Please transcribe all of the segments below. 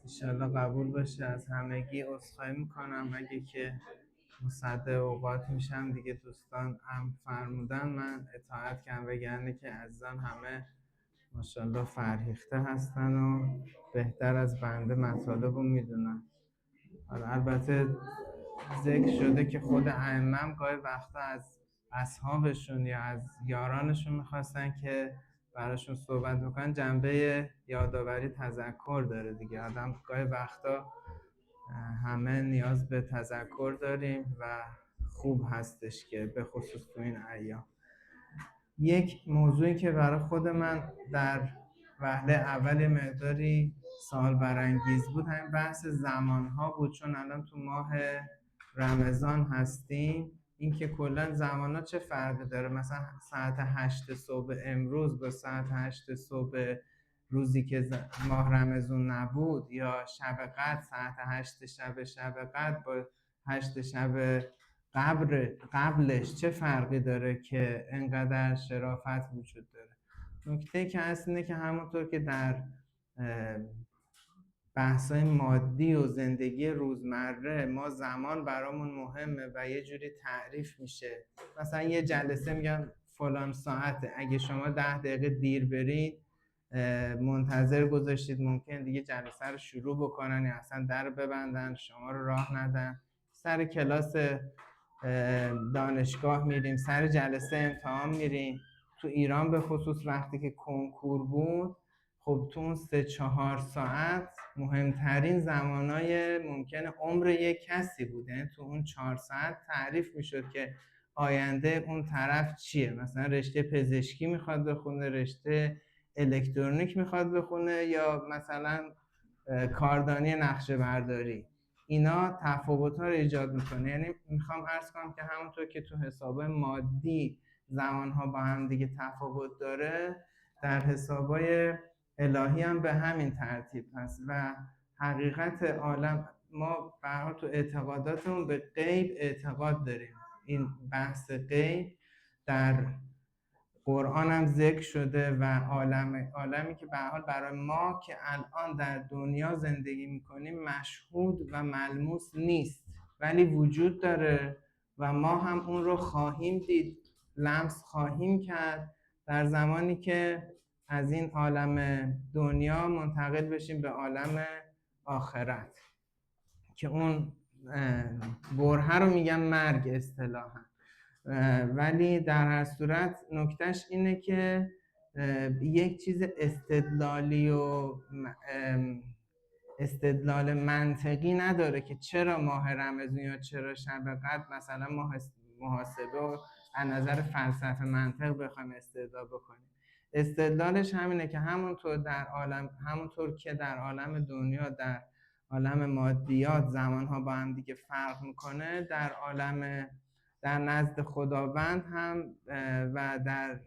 انشالله قبول باشه. از همگی عذرخواهی میکنم اگه که مصد اوقات میشم دیگه. دوستان هم فرمودن من اطاعت کردم، وگرنه که عزیزان همه ماشاءالله فرهیخته هستن و بهتر از بنده مطالب رو میدونن. حالا البته ذکر شده که خود ائمه هم گاهی وقتا از اصحابشون یا از یارانشون میخواستن که براشون صحبت بکنن. جنبه یادآوری تذکر داره دیگه. آدم گاهی وقتا همه نیاز به تذکر داریم و خوب هستش که به خصوص تو این ایام. یک موضوعی که برای خود من در وهله اول مقداری سوال برانگیز بود همین بحث زمانها بود، چون الان تو ماه رمضان هستیم. اینکه کلا زمانها چه فرقی داره، مثلا ساعت 8 صبح امروز با ساعت 8 صبح روزی که ماه رمضان نبود، یا شب قدر ساعت 8 شب قدر با 8 شب قبلش چه فرقی داره که انقدر شرافت وجود داره. نکته که هست اینه که همونطور که در بحث‌های مادی و زندگی روزمره ما زمان برامون مهمه و یه جوری تعریف میشه. مثلا یه جلسه میگن فلان ساعته، اگه شما 10 دقیقه دیر برید منتظر گذاشتید، ممکن دیگه جلسه رو شروع بکنن یا اصلا در ببندن، شما رو راه ندن. سر کلاس دانشگاه میریم، سر جلسه امتحان میریم. تو ایران به خصوص وقتی که کنکور بود، خب تو اون 3-4 ساعت مهمترین زمانای ممکنه عمر یک کسی بوده. تو اون 4 ساعت تعریف میشد که آینده اون طرف چیه. مثلا رشته پزشکی میخواد بخونه، رشته الکترونیک میخواد بخونه، یا مثلا کاردانی نقشه برداری. اینا تفاوت‌ها رو ایجاد میکنه. یعنی میخوام عرض کنم که همونطور که تو حساب مادی زمان‌ها با هم دیگه تفاوت داره، در حسابای الهی هم به همین ترتیب هست. و حقیقت عالم ما برها تو اعتقاداتمون به غیب اعتقاد داریم. این بحث غیب در قرآن هم ذکر شده و عالمی که به حال برای ما که الان در دنیا زندگی میکنیم مشهود و ملموس نیست، ولی وجود داره و ما هم اون رو خواهیم دید، لمس خواهیم کرد در زمانی که از این عالم دنیا منتقل بشیم به عالم آخرت، که اون برهه رو میگن مرگ اصطلاحاً. ولی در هر صورت نکتهش اینه که یک چیز استدلالی و استدلال منطقی نداره که چرا ماه رمضان یا چرا شب قدر مثلا محاسبه و از نظر فلسفه منطق بخوایم استدلال بکنیم. استدلالش همینه که همونطور که در عالم دنیا در عالم مادیات زمانها با هم دیگه فرق میکنه، در نزد خداوند هم و در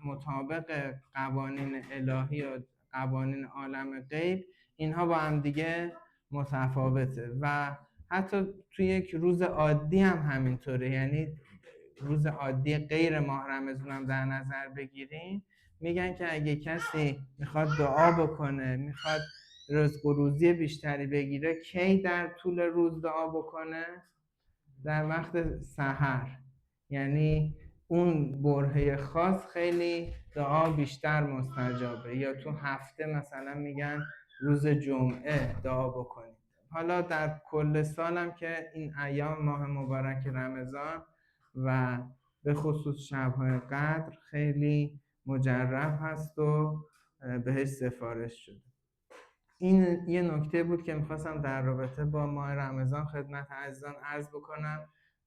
مطابق قوانین الهی و قوانین عالم غیب اینها با هم دیگه متفاوته. و حتی توی یک روز عادی هم همینطوره. یعنی روز عادی غیر ماه رمضان هم در نظر بگیریم، میگن که اگه کسی میخواد دعا بکنه، میخواد رزق و روزی بیشتری بگیره، کی در طول روز دعا بکنه؟ در وقت سحر. یعنی اون برهه خاص خیلی دعا بیشتر مستجابه. یا تو هفته مثلا میگن روز جمعه دعا بکنید. حالا در کل سالم که این ایام ماه مبارک رمضان و به خصوص شب‌های قدر خیلی مجرب هست و بهش سفارش شده. این یه نکته بود که میخواستم در رابطه با ماه رمضان خدمت عزیزان عرض بکنم.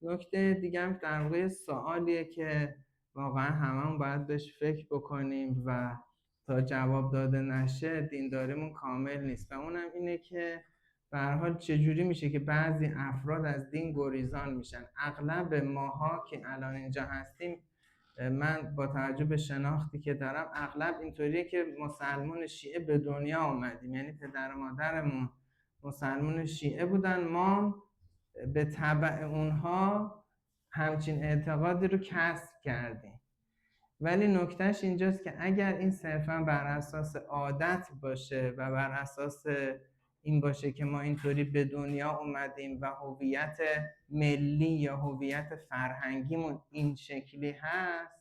نکته دیگه هم در واقع سوالیه که واقعا هممون باید بهش فکر بکنیم و تا جواب داده نشه دینداریمون کامل نیست. و اونم اینه که به هر حال چجوری میشه که بعضی افراد از دین گریزان میشن. اغلب ماها که الان اینجا هستیم، من با توجه به شناختی که دارم اغلب اینطوریه که مسلمان شیعه به دنیا آمدیم. یعنی پدر و مادرمون مسلمان شیعه بودن، ما به تبع اونها همچین اعتقادی رو کسب کردیم. ولی نکتهش اینجاست که اگر این صرفا بر اساس عادت باشه و بر اساس این باشه که ما اینطوری به دنیا اومدیم و هویت ملی یا هویت فرهنگیمون این شکلی هست،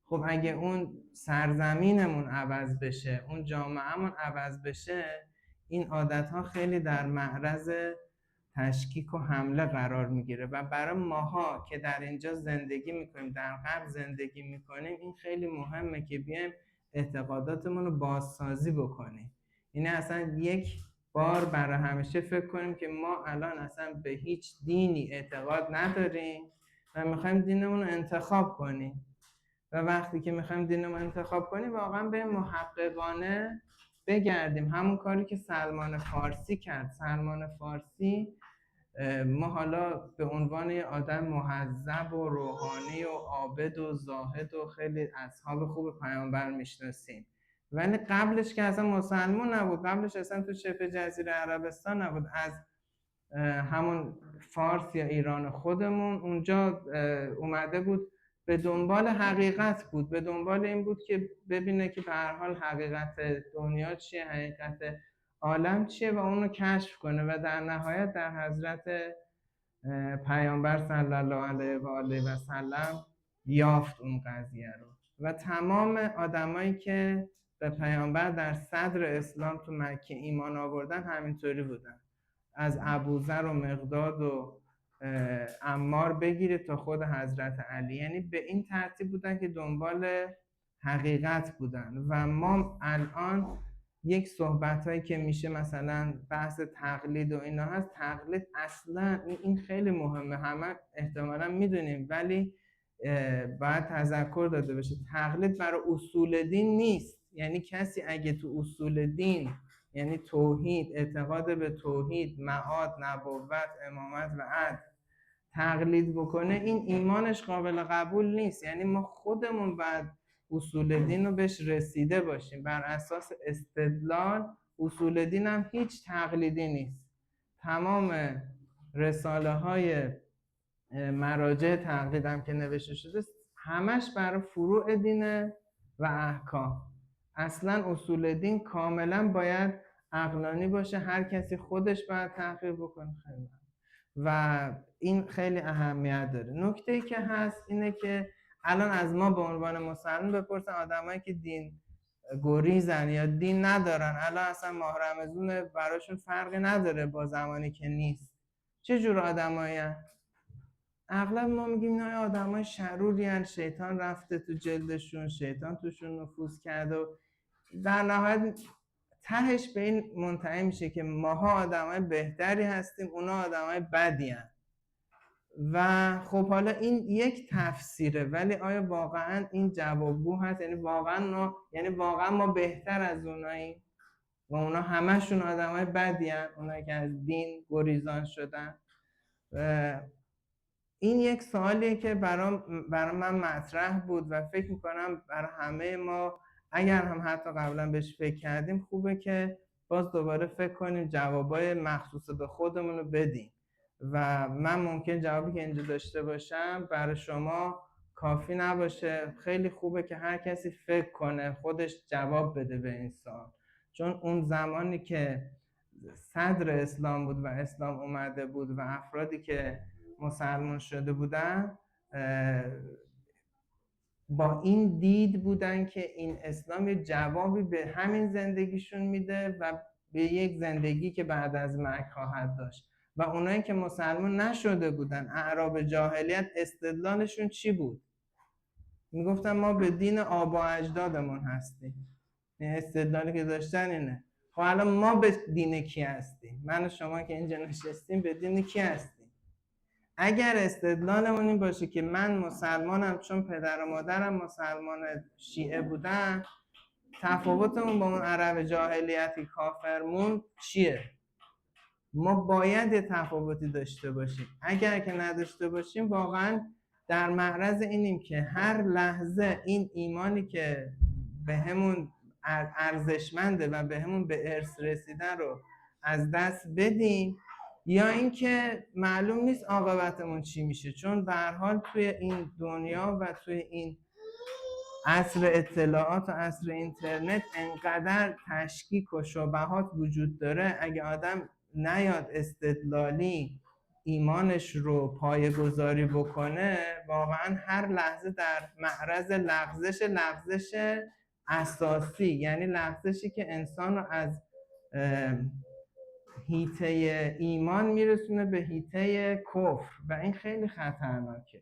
خب اگه اون سرزمینمون عوض بشه، اون جامعهمون عوض بشه، این عادتها خیلی در معرض تشکیک و حمله قرار میگیره و برای ماها که در اینجا زندگی میکنیم، در غرب زندگی میکنیم، این خیلی مهمه که بیایم اعتقاداتمون رو بازسازی بکنیم. اینه اصلا یک بار برای همیشه فکر کنیم که ما الان اصلا به هیچ دینی اعتقاد نداریم و میخوایم دینمون رو انتخاب کنیم و وقتی که میخوایم دینمون انتخاب کنیم واقعا به محققانه بگردیم. همون کاری که سلمان فارسی کرد. سلمان فارسی ما حالا به عنوان یه آدم مهذب و روحانی و عابد و زاهد و خیلی اصحاب خوب پیامبر میشناسیم، ولی قبلش که اصلا مسلمان نبود، قبلش اصلا تو شبه جزیره عربستان نبود، از همون فارس یا ایران خودمون اونجا اومده بود، به دنبال حقیقت بود، به دنبال این بود که ببینه که به هر حال حقیقت دنیا چیه، حقیقت عالم چیه و اونو کشف کنه و در نهایت در حضرت پیامبر صلی الله علیه و آله و سلم یافت اون قضیه رو. و تمام آدمایی که به پیامبر در صدر اسلام تو مکه ایمان آوردن همینطوری بودن، از ابوذر و مقداد و عمار بگیرید تا خود حضرت علی، یعنی به این ترتیب بودن که دنبال حقیقت بودن. و ما الان یک صحبتایی که میشه مثلا بحث تقلید و اینا هست، تقلید اصلا این خیلی مهمه، همه احتمالا میدونیم، ولی باید تذکر داده بشه تقلید برای اصول دین نیست. یعنی کسی اگه تو اصول دین، یعنی توحید، اعتقاد به توحید، معاد، نبوت، امامت و عدل تقلید بکنه، این ایمانش قابل قبول نیست. یعنی ما خودمون باید اصول دین رو بهش رسیده باشیم بر اساس استدلال. اصول دین هم هیچ تقلیدی نیست. تمام رساله های مراجع تقلید هم که نوشته شده همش برای فروع دینه و احکام. اصلا اصول دین کاملا باید عقلانی باشه، هر کسی خودش باید تحقیق بکنه. خیلی و این خیلی اهمیت داره. نکته‌ای که هست اینه که الان از ما به عنوان مسلمان بپرسن آدمایی که دین گریزن یا دین ندارن، الان اصلا ماه رمضان براشون فرقی نداره با زمانی که نیست، چه جور آدمایی هست؟ اغلب ما میگیم اینا آدمای شروری هستن، شیطان رفته تو جلدشون، شیطان توشون نفوذ کرده و در نهایت تهش به این منتهی میشه که ماها آدمای بهتری هستیم، اونا آدمای بدی هستن. و خب حالا این یک تفسیره، ولی آیا واقعا این جوابگو هست؟ یعنی واقعا ما بهتر از اوناییم و اونا همشون آدمای بدی هستن، اونایی که از دین گریزان شدن؟ این یک سوالیه که برای من مطرح بود و فکر میکنم برای همه ما، اگر هم حتی قبلا بهش فکر کردیم، خوبه که باز دوباره فکر کنیم جوابای مخصوص به خودمون رو بدیم. و من ممکن جوابی که اینجا داشته باشم برای شما کافی نباشه. خیلی خوبه که هر کسی فکر کنه، خودش جواب بده به این سوال، چون اون زمانی که صدر اسلام بود و اسلام اومده بود و افرادی که مسلمان شده بودن با این دید بودن که این اسلام یه جوابی به همین زندگیشون میده و به یک زندگی که بعد از مرگ خواهد داشت. و اونایی که مسلمان نشده بودن، اعراب جاهلیت، استدلالشون چی بود؟ میگفتن ما به دین آبا اجدادمون هستیم. این استدلالی که داشتن اینه. خب الان ما به دین کی هستیم؟ من و شما که اینجا نشستیم به دین کی هستیم؟ اگر استدلالمون این باشه که من مسلمانم چون پدر و مادرم مسلمان شیعه بودن، تفاوتمون با اون عرب جاهلیتی کافرمون چیه؟ ما باید یه تفاوتی داشته باشیم. اگر که نداشته باشیم واقعا در معرض اینیم که هر لحظه این ایمانی که به همون ارزشمنده و به همون به ارث رسیدن رو از دست بدیم، یا اینکه معلوم نیست عاقبتمون چی میشه، چون به هر حال توی این دنیا و توی این عصر اطلاعات و عصر اینترنت انقدر تشکیک و شبهات وجود داره، اگه آدم نیاد استدلالی ایمانش رو پایه‌گذاری بکنه، واقعا هر لحظه در معرض لغزش اساسی، یعنی لغزشی که انسان رو از حیطه ایمان میرسونه به حیطه کفر و این خیلی خطرناکه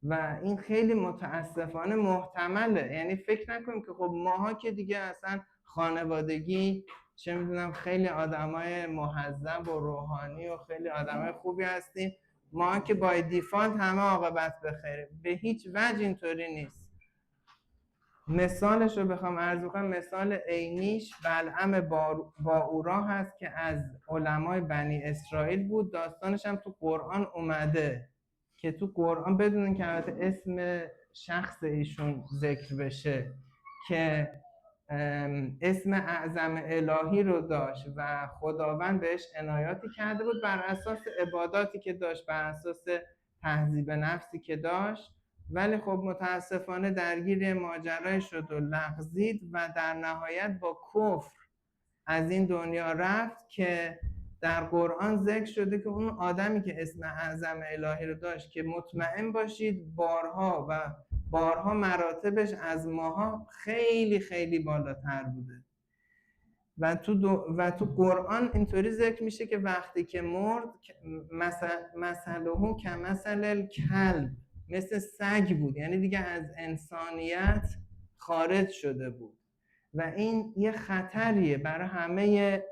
و این خیلی متاسفانه محتمله. یعنی فکر نکنیم که خب ماها که دیگه اصلا خانوادگی چه میدونم خیلی آدمای مهذب و روحانی و خیلی آدمای خوبی هستیم، ما که بای دیفالت همه عاقبت بخیریم. به هیچ وجه اینطوری نیست. مثالش رو بخوام عرض کنم، مثال عینیش بلعم باورا هست که از علمای بنی اسرائیل بود. داستانش هم تو قرآن اومده که تو قرآن بدون اینکه البته اسم شخص ایشون ذکر بشه که اسم اعظم الهی رو داشت و خداوند بهش عنایاتی کرده بود بر اساس عباداتی که داشت، بر اساس تهذیب نفسی که داشت، ولی خب متاسفانه درگیر ماجرای شد و لغزید و در نهایت با کفر از این دنیا رفت که در قرآن ذکر شده که اون آدمی که اسم اعظم الهی رو داشت که مطمئن باشید بارها مراتبش از ماها خیلی خیلی بالاتر بوده و تو قرآن اینطوری ذکر میشه که وقتی که مرد مثله کمثل الکلب، مثل سگ بود، یعنی دیگه از انسانیت خارج شده بود و این یه خطریه برای همه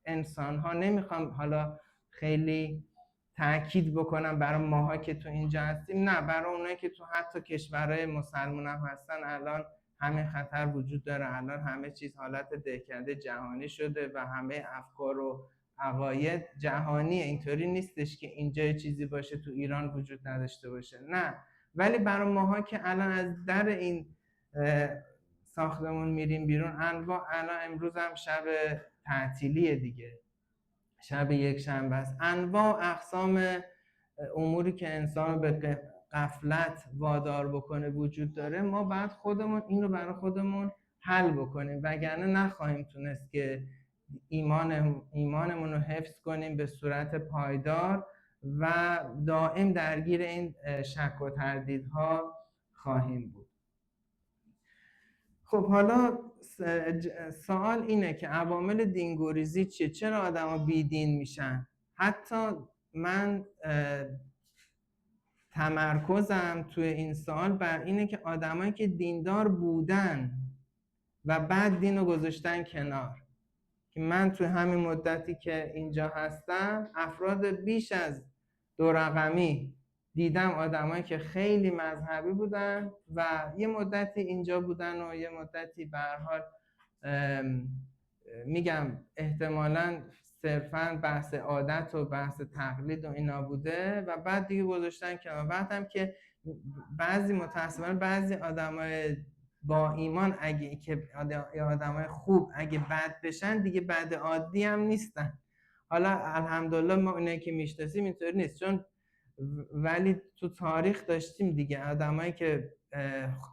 انسان ها. نمیخوام حالا خیلی تأکید بکنم برای ماها که تو اینجا هستیم، نه، برای اونایی که تو حتی کشورهای مسلمان هم هستن الان همه خطر وجود داره. الان همه چیز حالت دهکده جهانی شده و همه افکار و عقاید جهانیه. اینطوری نیستش که اینجا چیزی باشه تو ایران وجود نداشته باشه، نه. ولی برای ماها که الان از در این ساختمون میریم بیرون، الان امروز هم شب تعطیلیه دیگه، شب یک شنبه است، انواع اقسام اموری که انسان رو به غفلت وادار بکنه وجود داره. ما باید خودمون این رو برای خودمون حل بکنیم، وگرنه نخواهیم تونست که ایمانمون رو حفظ کنیم به صورت پایدار و دائم درگیر این شک و تردیدها خواهیم بود. خب حالا سوال اینه که عوامل دینگریزی چیه؟ چرا آدما بیدین میشن؟ حتی من تمرکزم توی این سوال بر اینه که آدمایی که دیندار بودن و بعد دین رو گذاشتن کنار، که من توی همین مدتی که اینجا هستم افراد بیش از 2 رقمی دیدم، آدمایی که خیلی مذهبی بودن و یه مدتی اینجا بودن و یه مدتی به هر حال میگم احتمالاً صرفاً بحث عادت و بحث تقلید و اینا بوده و بعد دیگه گذاشتن که بعدم که متأسفانه بعضی آدمای با ایمان اگه که آدمای خوب اگه بد بشن دیگه بد عادی هم نیستن. حالا الحمدلله ما اینایی که میشناسیم اینطوری نیست، چون ولی تو تاریخ داشتیم دیگه آدمایی که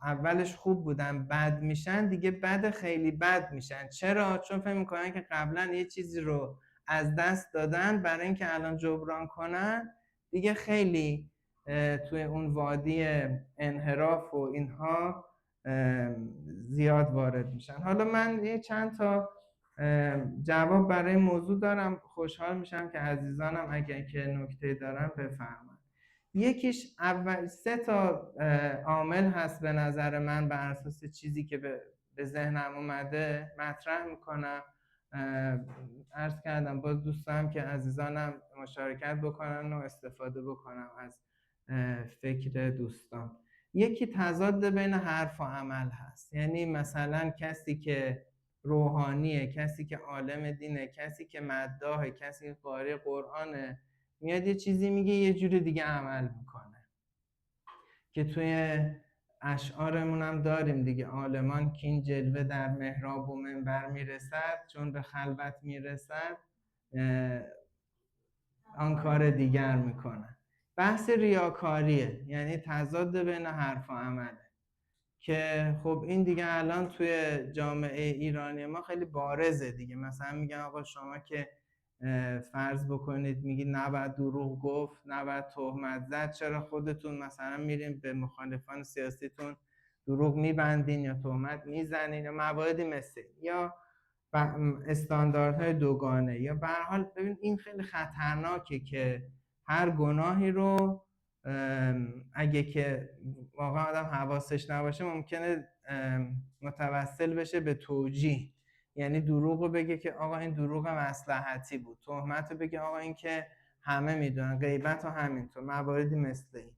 اولش خوب بودن بد میشن، دیگه بد خیلی بد میشن. چرا؟ چون فکر میکنن که قبلا یه چیزی رو از دست دادن، برای اینکه الان جبران کنن دیگه خیلی توی اون وادی انحراف و اینها زیاد وارد میشن. حالا من یه چند تا جواب برای موضوع دارم، خوشحال میشم که عزیزانم اگر که نکته دارن بفرمایید. یکیش اول 3 تا عامل هست به نظر من، بر اساس چیزی که به ذهنم اومده مطرح میکنم. عرض کردم باز دوست دارم که عزیزانم مشارکت بکنن و استفاده بکنم از فکر دوستان. یکی تضاد بین حرف و عمل هست، یعنی مثلا کسی که روحانیه، کسی که عالم دینه، کسی که مداحه، کسی که قاری قرآنه، میاد یه چیزی میگه یه جوری دیگه عمل میکنه، که توی اشعارمون هم داریم دیگه، عالمان که این جلوه در محراب و منبر میرسد، چون به خلوت میرسد آن کار دیگر میکنه. بحث ریاکاریه، یعنی تضاد بین حرف و عمله، که خب این دیگه الان توی جامعه ایرانی ما خیلی بارزه دیگه. مثلا میگن آقا شما که فرض بکنید میگی نباید دروغ گفت، نباید تهمت زد، چرا خودتون مثلا میرین به مخالفان سیاسیتون دروغ میبندین یا تهمت میزنین یا مواردی مثل یا استانداردهای دوگانه. یا به هر حال ببین این خیلی خطرناکه که هر گناهی رو اگه که واقعا آدم حواسش نباشه ممکنه متوسل بشه به توجیه. یعنی دروغ رو بگه که آقا این دروغ مصلحتی بود، تهمت رو بگه آقا این که همه میدونن، غیبت رو همینطور، مواردی مثل این.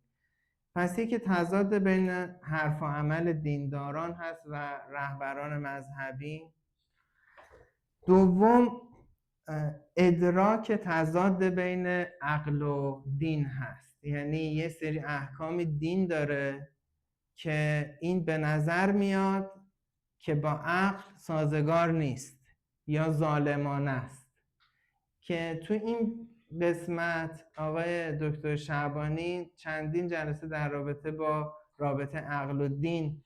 پس یکی تضاد بین حرف و عمل دینداران هست و رهبران مذهبی. دوم ادراک تضاد بین عقل و دین هست. یعنی یه سری احکام دین داره که این به نظر میاد که با عقل سازگار نیست یا ظالمانه است، که تو این قسمت آقای دکتر شعبانی چندین جلسه در رابطه با رابطه عقل و دین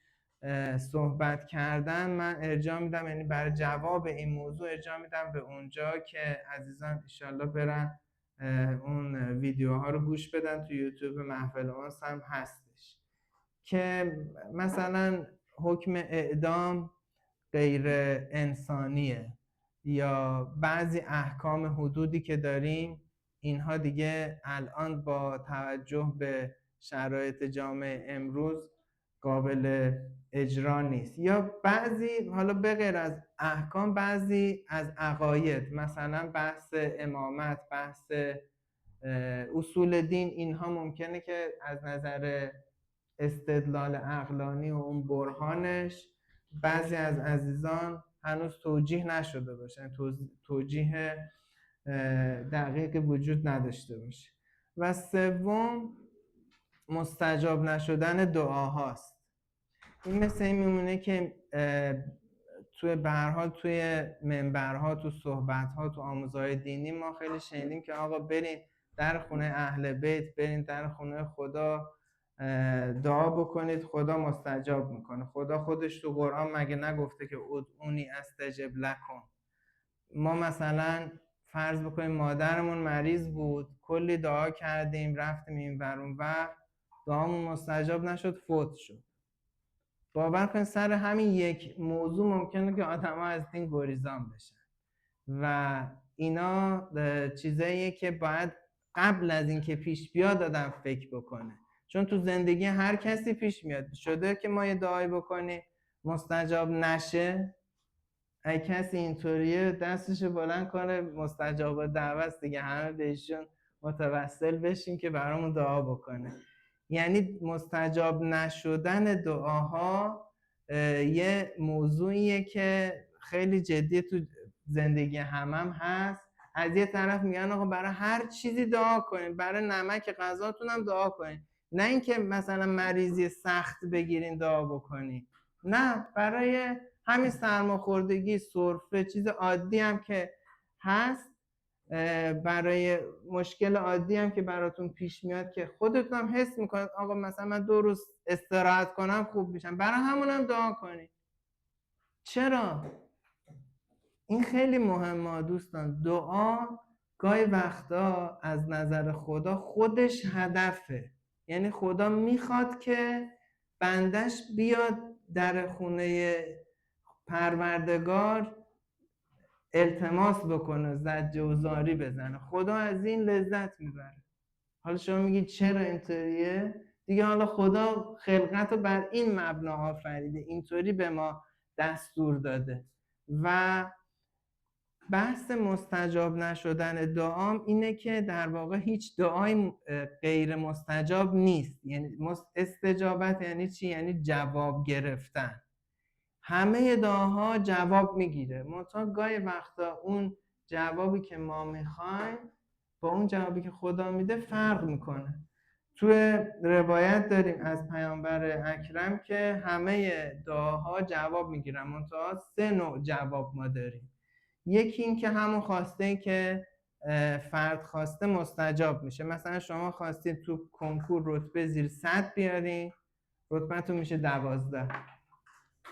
صحبت کردن. من ارجاع میدم، یعنی برای جواب این موضوع ارجاع میدم به اونجا که عزیزان انشالله برن اون ویدیوها رو گوش بدن. تو یوتیوب محفل اونس هم هستش که مثلا حکم اعدام غیر انسانیه یا بعضی احکام حدودی که داریم اینها دیگه الان با توجه به شرایط جامعه امروز قابل اجرا نیست. یا بعضی، حالا به غیر از احکام، بعضی از عقاید، مثلا بحث امامت، بحث اصول دین، اینها ممکنه که از نظر استدلال عقلانی و اون برهانش بعضی از عزیزان هنوز توجیه نشده باشه، توجیه دقیق وجود نداشته باشه. و سوم مستجاب نشدن دعاهاست. این مثل این میمونه که توی به هر حال توی منبرها، تو صحبت‌ها، تو آموزهای دینی ما خیلی شنیدیم که آقا برین در خونه اهل بیت، برین در خونه خدا دعا بکنید، خدا مستجاب میکنه. خدا خودش تو قرآن مگه نگفته که ادعونی استجب لکم؟ ما مثلا فرض بکنیم مادرمون مریض بود، کلی دعا کردیم، رفتیم این ور اون ور، دعامون مستجاب نشد، فوت شد. باور کن سر همین یک موضوع ممکنه که آدم‌ها از دین گریزان بشن و اینا چیزاییه که باید قبل از اینکه پیش بیاد آدم فکر بکنه، چون تو زندگی هر کسی پیش میاد. شده که ما یه دعایی بکنیم مستجاب نشه؟ اگه کسی اینطوریه دستشو بلند کنه، مستجاب دعوت دیگه، همه بهشون متوسل بشیم که برامون دعا بکنه. یعنی مستجاب نشدن دعاها یه موضوعیه که خیلی جدی تو زندگی هم هست. از یه طرف میگن آقا برای هر چیزی دعا کنین، برای نمک غذاتون هم دعا کنین، نه اینکه مثلا مریضی سخت بگیرین دعا بکنین، نه، برای همین سرماخوردگی، سرفه، چیز عادی هم که هست، برای مشکل عادی هم که براتون پیش میاد که خودتون هم حس میکنید آقا مثلا من 2 روز استراحت کنم خوب میشم، برای همون هم دعا کنید. چرا؟ این خیلی مهمه دوستان. دعا گاهی وقتا از نظر خدا خودش هدفه. یعنی خدا میخواد که بندش بیاد در خونه پروردگار التماس بکنه، زجه و زاری بزنه. خدا از این لذت میبره. حالا شما میگید چرا اینطوریه؟ دیگه حالا خدا خلقت رو بر این مبنا آفریده، اینطوری به ما دستور داده. و بحث مستجاب نشدن دعام اینه که در واقع هیچ دعای غیر مستجاب نیست. یعنی استجابت یعنی چی؟ یعنی جواب گرفتن. همه دعاها جواب میگیره، منتها گاهی وقتا اون جوابی که ما میخوایم با اون جوابی که خدا میده فرق میکنه. توی روایت داریم از پیامبر اکرم که همه دعاها جواب میگیرن، منتها 3 نوع جواب ما داریم. یکی این که همون خواسته که فرد خواسته مستجاب میشه. مثلا شما خواستید تو کنکور رتبه زیر 100 بیارین، رتبتون میشه 12.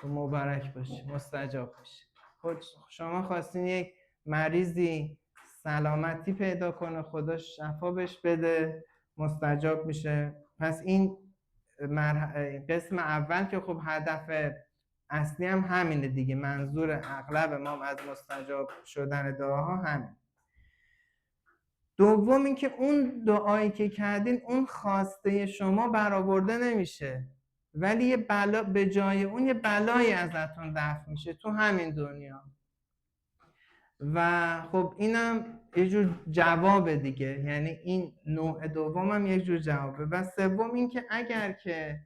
مبارک باشه، مستجاب باشه. خود شما خواستین یک مریضی سلامتی پیدا کنه، خدا شفا بهش بده، مستجاب میشه. پس این قسم اول که خب هدف اصلی هم همینه دیگه، منظور اغلب ما از مستجاب شدن دعاها همین. دوم اینکه اون دعایی که کردین، اون خواسته شما برآورده نمیشه، ولی یه بلا به جای اون یه بلایی ازتون دفع میشه تو همین دنیا. و خب اینم یه جور جواب دیگه، یعنی این نوع دوم هم یه جور جوابه. و سوم این که اگر که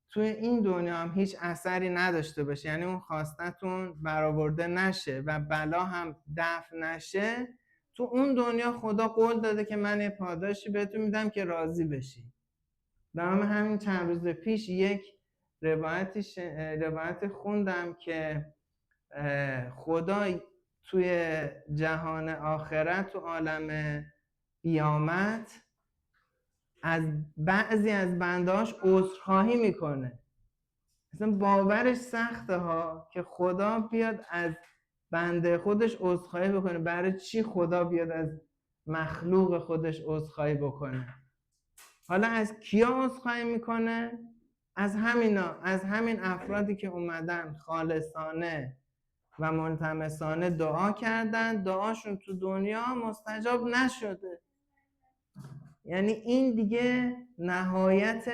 توی این دنیا هم هیچ اثری نداشته باشه، یعنی اون خواستتون برآورده نشه و بلا هم دفع نشه، تو اون دنیا خدا قول داده که من یه پاداشی بهتون میدم که راضی بشی. در همین چند روز پیش یک روایت خوندم که خدا توی جهان آخرت، تو عالم قیامت، از بعضی از بندهاش عذرخواهی میکنه. اصلا باورش سخته ها که خدا بیاد از بنده خودش عذرخواهی بکنه. برای چی خدا بیاد از مخلوق خودش عذرخواهی بکنه؟ حالا از کیا عذرخواهی میکنه؟ از همینا، از همین افرادی که اومدن خالصانه و ملتمسانه دعا کردن، دعاشون تو دنیا مستجاب نشده. یعنی این دیگه نهایت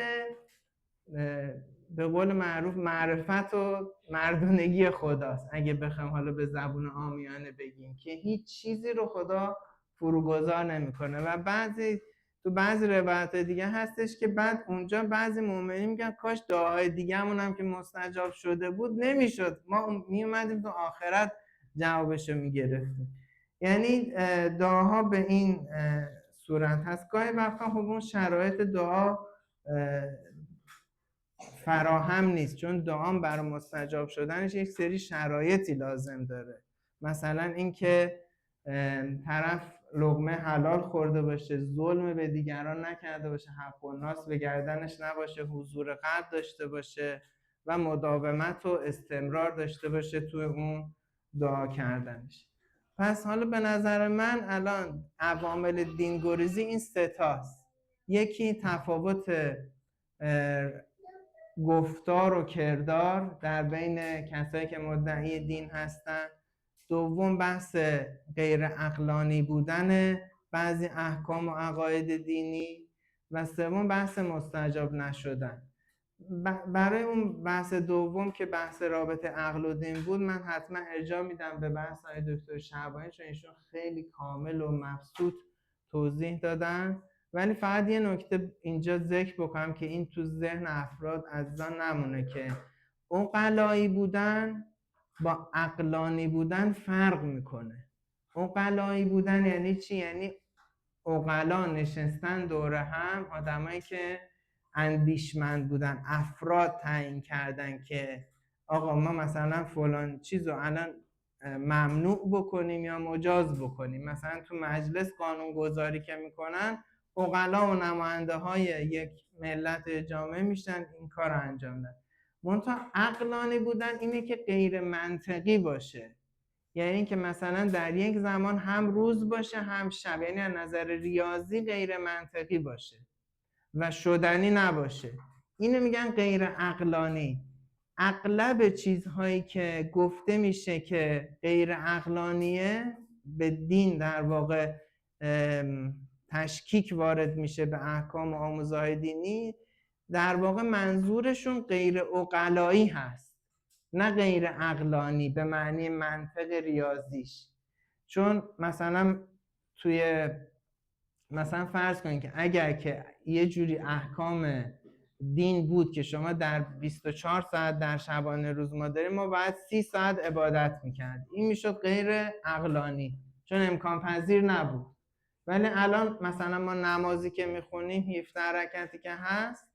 به قول معروف معرفت و مردونگی خداست، اگه بخوام حالا به زبون عامیانه بگیم، که هیچ چیزی رو خدا فروگذار نمیکنه. و تو بعضی روایت دیگه هستش که بعد اونجا بعضی مؤمنین میگن کاش دعاهای دیگه‌مون هم که مستجاب شده بود نمیشد، ما میومدیم تو آخرت جوابشو میگرفتیم. یعنی دعاها به این صورت هست. گاهی وقتا خب اون شرایط دعا فراهم نیست، چون دعام برای مستجاب شدنش یک سری شرایطی لازم داره. مثلا اینکه طرف لقمه حلال خورده باشه، ظلم به دیگران نکرده باشه، حق و ناس به گردنش نباشه، حضور قلب داشته باشه و مداومت و استمرار داشته باشه توی اون دعا کردنش. پس حالا به نظر من الان عوامل دینگریزی این سه تاست. یکی تفاوت گفتار و کردار در بین کسایی که مدعی دین هستن. دوم بحث غیر عقلانی بودن بعضی احکام و عقاید دینی. و سوم بحث مستجاب نشدن. برای اون بحث دوم که بحث رابطه عقل و دین بود، من حتما ارجاع میدم به بحث های دکتر شعبانی، چون ایشون خیلی کامل و مبسوط توضیح دادن. ولی فقط یه نکته اینجا ذکر بکنم که این تو ذهن افراد عزیزان نمونه که عقلایی بودن با عقلانی بودن فرق میکنه. عقلایی بودن یعنی چی؟ یعنی عقلا نشستن دور هم، آدمایی که اندیشمند بودن، افراد تعیین کردن که آقا ما مثلا فلان چیزو الان ممنوع بکنیم یا مجاز بکنیم. مثلا تو مجلس قانون گذاری که میکنن، عقلا و نماینده های یک ملت جامعه میشن این کار رو انجام دادن. منتها عقلانی بودن اینه که غیر منطقی باشه، یعنی اینکه مثلا در یک زمان هم روز باشه هم شب، یعنی از نظر ریاضی غیر منطقی باشه و شدنی نباشه. اینو میگن غیر عقلانی. اغلب چیزهایی که گفته میشه که غیر عقلانیه، به دین در واقع تشکیک وارد میشه به احکام و آموزهای دینی، در واقع منظورشون غیر عقلایی هست، نه غیر عقلانی به معنی منطق ریاضیش. چون مثلا مثلا فرض کنید که اگر که یه جوری احکام دین بود که شما در 24 ساعت در شبانه روز ما داریم، ما باید 30 ساعت عبادت میکرد، این میشد غیر عقلانی چون امکان پذیر نبود. ولی الان مثلا ما نمازی که میخونیم 17 رکعتی که هست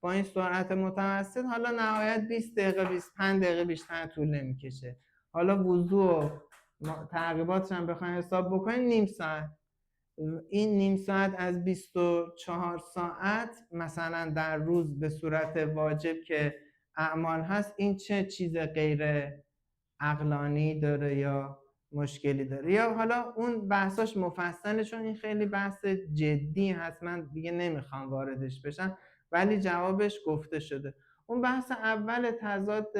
با این سرعت متوسط، حالا نهایت 20 دقیقه 25 دقیقه بیشتر طول نمیکشه. حالا وضو و تعقیباتش هم بخوایم حساب بکنیم نیم ساعت. این نیم ساعت از 24 ساعت مثلا در روز به صورت واجب که اعمال هست، این چه چیز غیر عقلانی داره یا مشکلی داره؟ یا حالا اون بحثاش مفصله، چون این خیلی بحث جدی هست، من دیگه نمیخوام واردش بشم، ولی جوابش گفته شده. اون بحث اول تضاد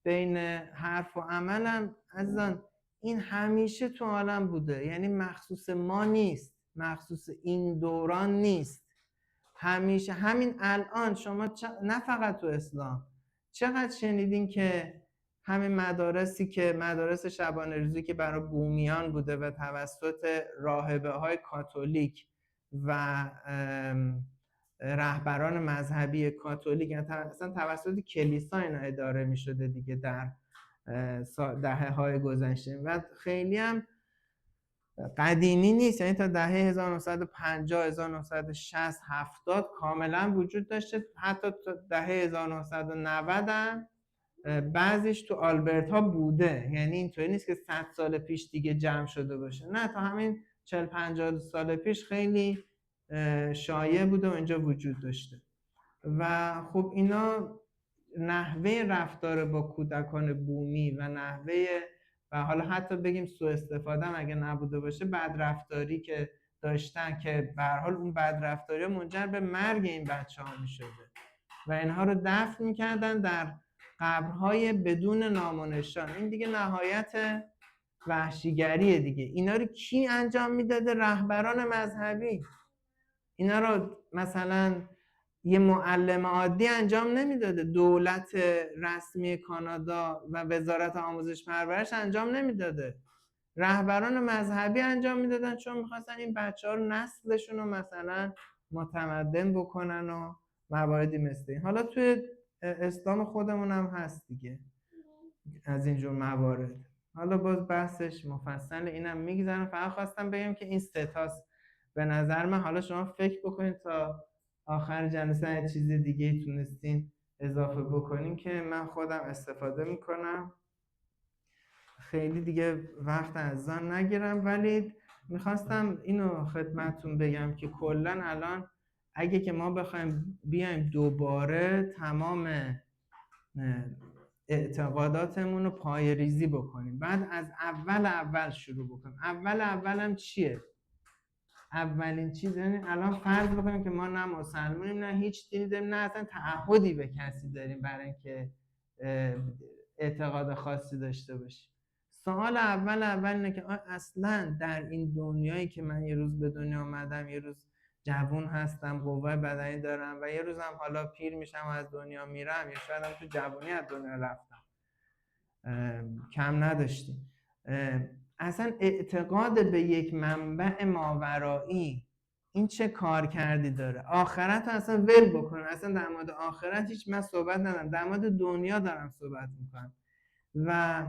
بین حرف و عملم عزیزان این همیشه تو عالم بوده، یعنی مخصوص ما نیست، مخصوص این دوران نیست، همیشه. همین الان شما نه فقط تو اسلام، چقدر شنیدین که همین مدارسی که مدارس شبانه روزی که برای بومیان بوده و توسط راهبه های کاتولیک و رهبران مذهبی کاتولیک، اصلا توسط کلیسا اینا اداره می شده دیگه در دهه های گذشته و خیلی هم قدیمی نیست، یعنی تا دهه 1950 1960 70 کاملا وجود داشته، حتی تا دهه 1990 هم بعضیش تو آلبرتا بوده، یعنی اینطوری نیست که 100 سال پیش دیگه جمع شده باشه، نه، تا همین 40 50 سال پیش خیلی شایع بوده و اینجا وجود داشته. و خب اینا نحوه رفتار با کودکان بومی و نحوه و حالا حتی بگیم سوء استفاده هم اگه نبوده باشه، بدرفتاری که داشتن که به هر حال اون بدرفتاری منجر به مرگ این بچه‌ها می‌شده و اینها رو دفن می‌کردن در قبرهای بدون نام و نشان. این دیگه نهایت وحشیگریه دیگه. اینا رو کی انجام میداده؟ رهبران مذهبی. اینا رو مثلا یه معلم عادی انجام نمیداده، دولت رسمی کانادا و وزارت آموزش پرورش انجام نمیداده، رهبران مذهبی انجام میدادن، چون میخواستن این بچه‌ها رو نسلشون رو مثلا متمدن بکنن و مواردی مثل این. حالا توی اسلام خودمون هم هست دیگه از اینجور موارد. حالا باز بحثش مفصل، اینم میگذارم، فقط خواستم بگم که این ستاست به نظر من. حالا شما فکر بکنید تا آخر جلسه هر چیز دیگه تونستین اضافه بکنین که من خودم استفاده میکنم. خیلی دیگه وقت از آن نگیرم، ولی میخواستم اینو خدمتتون بگم که کلا الان اگه که ما بخوایم بیایم دوباره تمام اعتقاداتمون رو پای ریزی بکنیم، بعد از اول شروع بکنیم. اولم چیه؟ اولین چیز یعنی الان فرض بکنیم که ما نه مسلمانیم نه هیچ دینی داریم نه اصلا تعهدی به کسی داریم برای اینکه اعتقاد خاصی داشته باشیم. سوال اول اینه که اصلا در این دنیایی که من یه روز به دنیا آمدم، یه روز جوون هستم، قوه بدنی دارم و یه روزم حالا پیر میشم و از دنیا میرم، یا شاید هم تو جوانی از دنیا رفتم، کم نداشتیم. اصلا اعتقاد به یک منبع ماورایی این چه کار کردی داره؟ آخرت رو اصلا ول بکن، اصلا در مورد آخرت هیچ من صحبت ندارم، در مورد دنیا دارم صحبت میکنم. و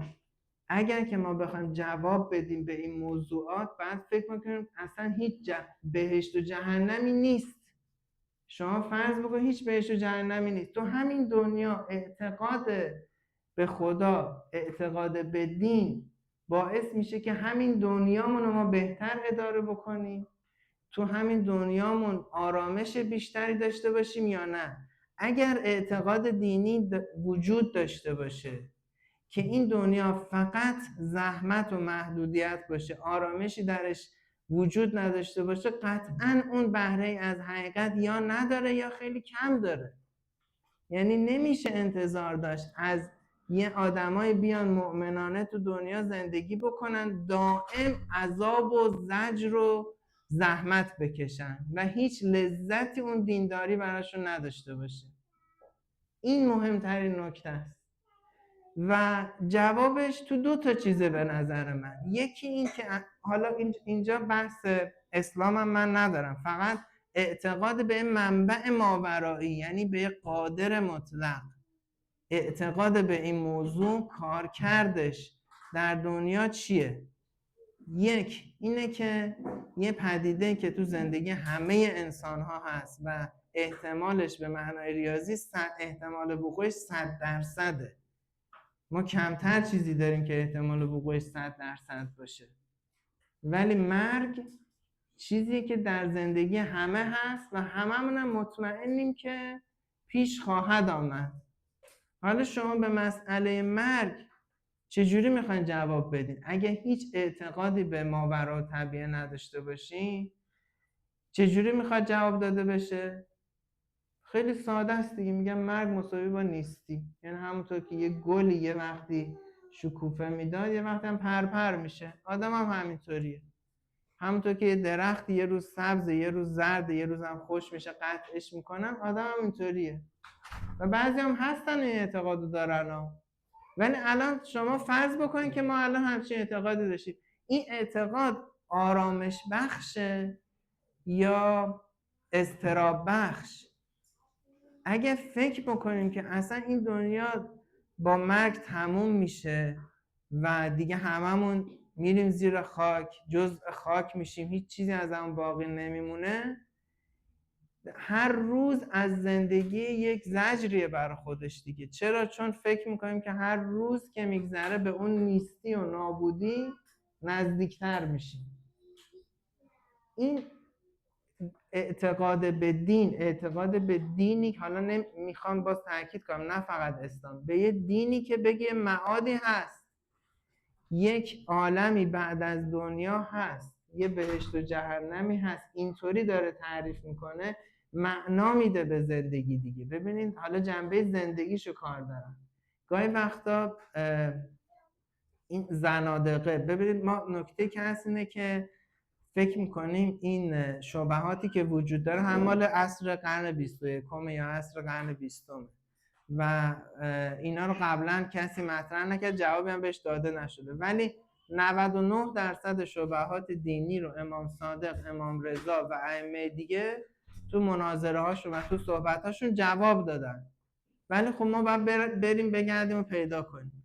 اگر که ما بخوایم جواب بدیم به این موضوعات، بعد فکر میکنیم اصلا هیچ بهشت و جهنمی نیست. شما فرض بکن هیچ بهشت و جهنمی نیست، تو همین دنیا اعتقاد به خدا، اعتقاد به دین باعث میشه که همین دنیامون رو ما بهتر اداره بکنیم، تو همین دنیامون آرامش بیشتری داشته باشیم یا نه. اگر اعتقاد دینی وجود داشته باشه که این دنیا فقط زحمت و محدودیت باشه، آرامشی درش وجود نداشته باشه، قطعاً اون بهره از حقیقت یا نداره یا خیلی کم داره. یعنی نمیشه انتظار داشت از یه آدمای بیان مؤمنانه تو دنیا زندگی بکنن، دائم عذاب و زجر و زحمت بکشن و هیچ لذتی اون دینداری براشون نداشته باشه. این مهمترین نکته است و جوابش تو دو تا چیزه به نظر من. یکی این که حالا اینجا بحث اسلامم من ندارم، فقط اعتقاد به منبع ماورایی، یعنی به قادر مطلق، اعتقاد به این موضوع کارکردش در دنیا چیه؟ یک اینه که یه پدیده که تو زندگی همه انسان ها هست و احتمالش به معنای ریاضی احتمال وقوعش 100%. ما کمتر چیزی داریم که احتمال وقوعش 100% باشه، ولی مرگ چیزی که در زندگی همه هست و هممونم مطمئنیم که پیش خواهد آمد. حالا شما به مسئله مرگ چجوری میخواین جواب بدین؟ اگه هیچ اعتقادی به ماوراءالطبیعه نداشته باشین چجوری میخواد جواب داده بشه؟ خیلی ساده است دیگه، میگم مرگ مساوی با نیستی. یعنی همونطور که یه گلی یه وقتی شکوفه میداد یه وقتی هم پرپر میشه، آدم هم همینطوریه. همونطور که یه درخت یه روز سبزه یه روز زرده یه روز هم خوش میشه قطعش میکنن، آدم هم اینطوریه. و بعضی هم هستن این اعتقادو دارن ولی الان شما فرض بکنید که ما الان همچین اعتقادی داشتیم، این اعتقاد آرامش بخشه یا اضطراب بخش؟ اگه فکر بکنیم که اصلا این دنیا با مرگ تموم میشه و دیگه هممون میریم زیر خاک، جزء خاک میشیم، هیچ چیزی از همون باقی نمیمونه، هر روز از زندگی یک زجریه برای خودش دیگه. چرا؟ چون فکر میکنیم که هر روز که میگذره به اون نیستی و نابودی نزدیکتر میشیم. این اعتقاد به دین، اعتقاد به دینی که حالا میخوام باز تاکید کنم نه فقط اسلام، به یه دینی که بگه معادی هست، یک عالمی بعد از دنیا هست، یه بهشت و جهنمی هست، اینطوری داره تعریف میکنه، معنا میده به زندگی دیگه. ببینید حالا جنبه زندگیشو کار دارم. گاهی وقتا این زنادقه، ببینید ما نکته که هست اینه که فکر میکنیم این شبهاتی که وجود داره هم مال عصر قرن 21 یا عصر قرن 20 و اینا رو قبلا کسی مطرح نکرد، جوابی هم بهش داده نشده، ولی 99% شبهات دینی رو امام صادق، امام رضا و ائمه دیگه تو مناظره هاشون و تو صحبت هاشون جواب دادن. ولی خب ما باید بریم بگردیم و پیدا کنیم.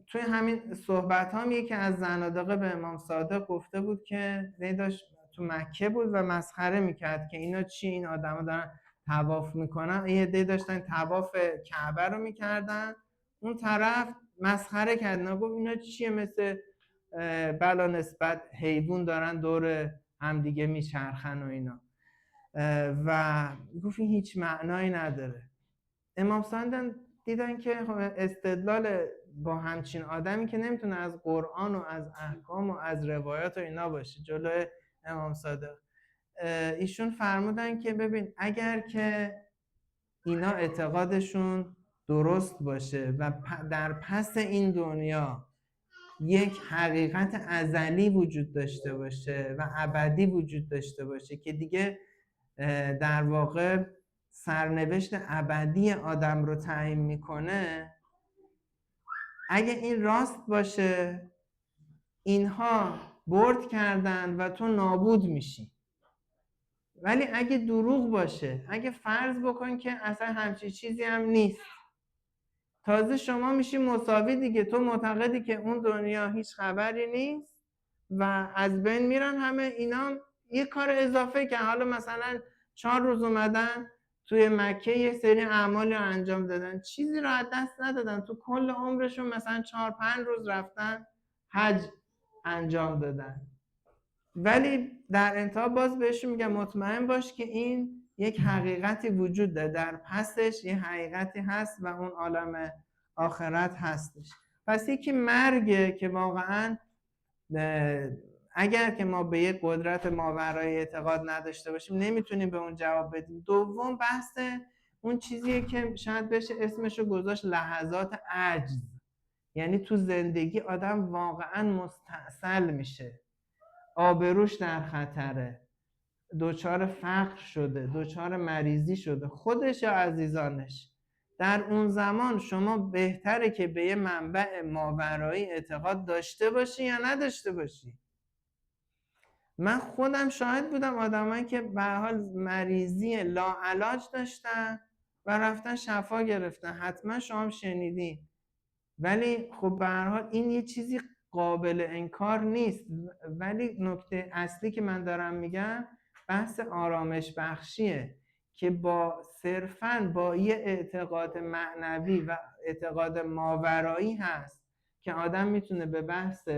توی همین صحبت ها میگه که از زنادقه به امام صادق گفته بود که داشت تو مکه بود و مسخره میکرد که اینا چی، این آدما دارن طواف میکنن، یه عده داشتن طواف کعبه رو میکردن، اون طرف مسخره کرد، گفت اینا چیه، مثل بلا نسبت حیوان دارن دور همدیگه میچرخن و اینا، و گفت این هیچ معنایی نداره. امام صادق دیدن که استدلال با همچین آدمی که نمیتونه از قرآن و از احکام و از روایات و اینا باشه جلوی امام صادق، ایشون فرمودن که ببین اگر که اینا اعتقادشون درست باشه و در پس این دنیا یک حقیقت ازلی وجود داشته باشه و ابدی وجود داشته باشه که دیگه در واقع سرنوشت ابدی آدم رو تعیین میکنه، اگه این راست باشه اینها برد کردن و تو نابود میشی. ولی اگه دروغ باشه، اگه فرض بکن که اصلا همچین چیزی هم نیست، تازه شما میشی مساوی دیگه، تو معتقدی که اون دنیا هیچ خبری نیست و از بین میرن همه اینا، یه کار اضافه که حالا مثلا 4 روز اومدن توی مکه یه سری اعمالی رو انجام دادن، چیزی رو از دست ندادن، تو کل عمرشون مثلا 4-5 روز رفتن حج انجام دادن. ولی در انتها باز بهشون میگم مطمئن باش که این یک حقیقتی وجود داره، در پسش یه حقیقتی هست و اون عالم آخرت هستش. پس یکی مرگه که واقعا اگر که ما به یک قدرت ماورای اعتقاد نداشته باشیم نمیتونیم به اون جواب بدیم. دوم بحث اون چیزیه که شاید بشه اسمشو گذاشت لحظات عجز، یعنی تو زندگی آدم واقعا مستعسل میشه، آبروش در خطره، دوچار فقر شده، دوچار مریضی شده، خودش یا عزیزانش. در اون زمان شما بهتره که به یه منبع ماورایی اعتقاد داشته باشی یا نداشته باشی. من خودم شاهد بودم آدمایی که به هر حال مریضی لاعلاج داشتن و رفتن شفا گرفتن، حتما شما هم شنیدین. ولی خب به هر حال این یه چیزی قابل انکار نیست. ولی نکته اصلی که من دارم میگم بحث آرامش بخشیه که با صرفاً با یه اعتقاد معنوی و اعتقاد ماورایی هست که آدم میتونه به بحث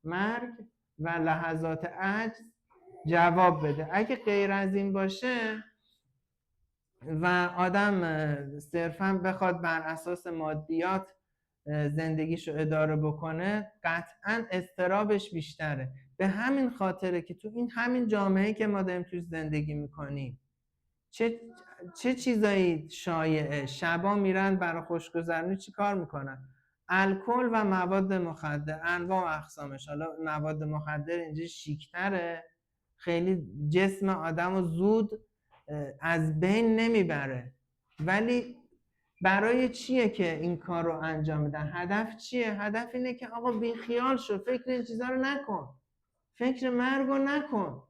مرگ و لحظات عجز جواب بده. اگه غیر از این باشه و آدم صرفا بخواد بر اساس مادیات زندگیشو اداره بکنه، قطعا اضطرابش بیشتره. به همین خاطره که تو این همین جامعه که ما داریم توش زندگی میکنیم چه چیزایی شایعه؟ شبا میرن برای خوشگذرونی چی کار میکنن؟ الکل و مواد مخدر، انواع و اقسامش. حالا مواد مخدر اینجا شیکتره، خیلی جسم آدم رو زود از بین نمیبره، ولی برای چیه که این کار رو انجام میدن؟ هدف چیه؟ هدف اینه که آقا بیخیال شو، فکر این چیزا رو نکن، فکر مرگ رو نکن،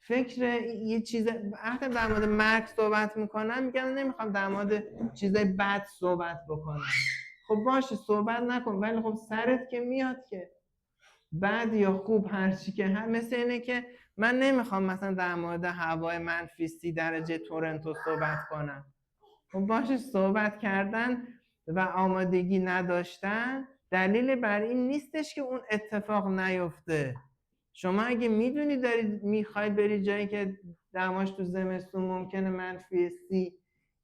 فکر یه چیز. وقتی در مورد مرگ صحبت میکنم میگم نمیخوام در مورد چیزای بد صحبت بکنم. خب باشه صحبت نکن، ولی خب سرت که میاد که بد یا خوب هرچی که هم. مثل اینه که من نمیخوام مثلا در مورد هوای منفی 30 درجه تورنتو صحبت کنم. خب باشه صحبت کردن و آمادگی نداشتن دلیل بر این نیستش که اون اتفاق نیفته. شما اگه میدونی داری میخوای بری جایی که دماش تو زمستون ممکنه منفی 30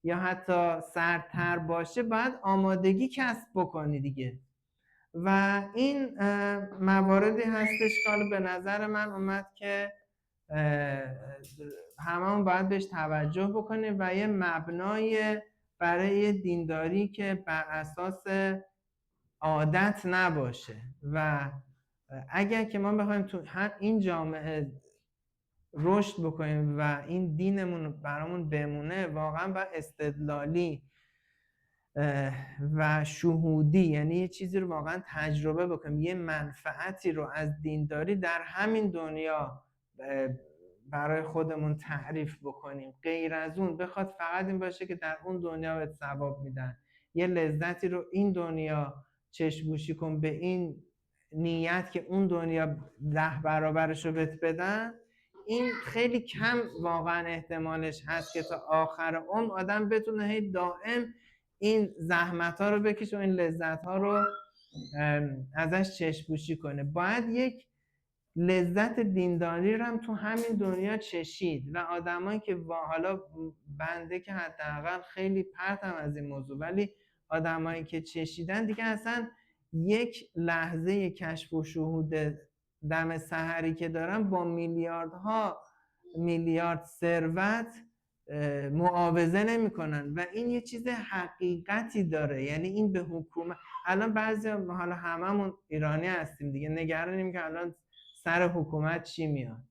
یا حتی سردتر باشه، باید آمادگی کسب بکنی دیگه. و این مواردی هستش که به نظر من اومد که هممون باید بهش توجه بکنیم و یه مبنای برای دینداری که بر اساس عادت نباشه. و اگر که ما بخوایم تو این جامعه رشد بکنیم و این دینمون برامون بمونه، واقعا باید استدلالی و شهودی، یعنی یه چیزی رو واقعا تجربه بکنیم، یه منفعتی رو از دینداری در همین دنیا برای خودمون تعریف بکنیم. غیر از اون بخواد فقط این باشه که در اون دنیا بهت ثواب میدن، یه لذتی رو این دنیا چشم‌پوشی کن به این نیت که اون دنیا 10 برابرش رو بهت بدن، این خیلی کم واقعا احتمالش هست که تا آخر عمر آدم بتونه هی دائم این زحمت ها رو بکشه و این لذت ها رو ازش چشم‌پوشی کنه. باید یک لذت دینداری رو هم تو همین دنیا چشید و آدمایی که حالا بنده که حداقل خیلی پرتم از این موضوع، ولی آدمایی که چشیدن دیگه اصلا یک لحظه کشف و شهود دم سحری که دارن با میلیاردها میلیارد ثروت معاوضه نمی‌کنن و این یه چیز حقیقتی داره. یعنی این به حکومت، الان بعضی حالا هممون ایرانی هستیم دیگه، نگرانیم که الان سر حکومت چی میاد